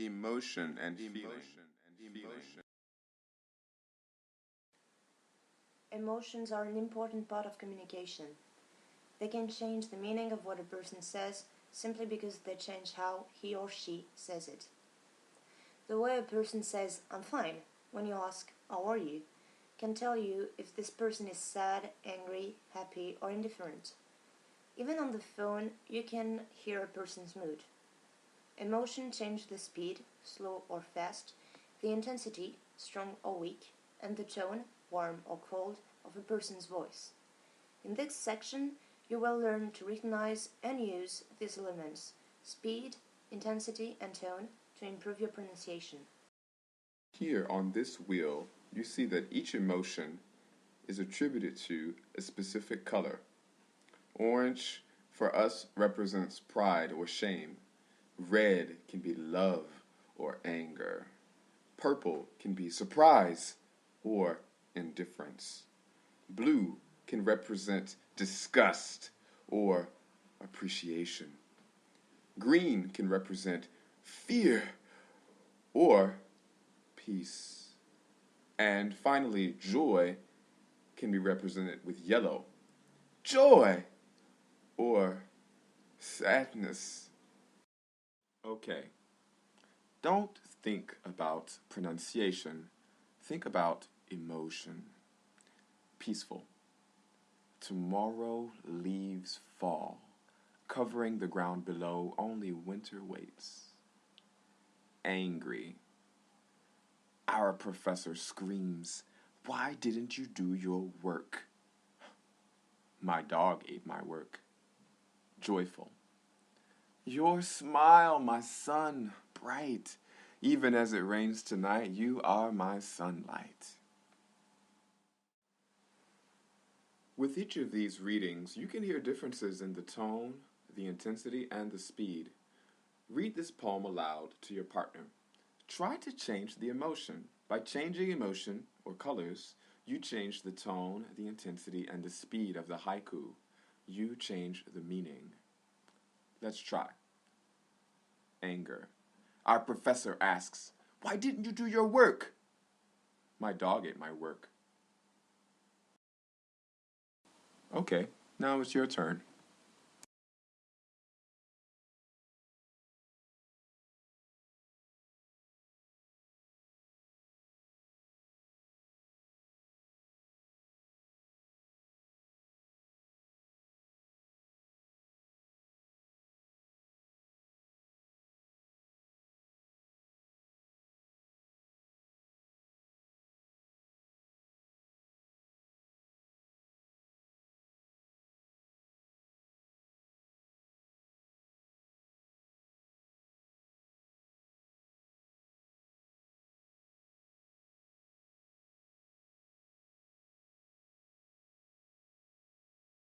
emotion and feeling. Emotions are an important part of communication. They can change the meaning of what a person says simply because they change how he or she says it. The way a person says, "I'm fine," when you ask, "How are you?" can tell you if this person is sad, angry, happy, or indifferent. Even on the phone, you can hear a person's mood. Emotion change the speed, slow or fast, the intensity, strong or weak, and the tone, warm or cold, of a person's voice. In this section, you will learn to recognize and use these elements, speed, intensity, and tone, to improve your pronunciation. Here on this wheel, you see that each emotion is attributed to a specific color. Orange, for us, represents pride or shame. Red can be love or anger. Purple can be surprise or indifference. Blue can represent disgust or appreciation. Green can represent fear or peace. And finally, joy can be represented with yellow. Joy or sadness. Okay, don't think about pronunciation. Think about emotion. Peaceful. Tomorrow leaves fall, covering the ground below, only winter waits. Angry. Our professor screams, "Why didn't you do your work?" My dog ate my work. Joyful. Your smile, my sun, bright. Even as it rains tonight, you are my sunlight. With each of these readings, you can hear differences in the tone, the intensity, and the speed. Read this poem aloud to your partner. Try to change the emotion. By changing emotion or colors, you change the tone, the intensity, and the speed of the haiku. You change the meaning. Let's try. Anger. Our professor asks, "Why didn't you do your work?" My dog ate my work. Okay, now it's your turn.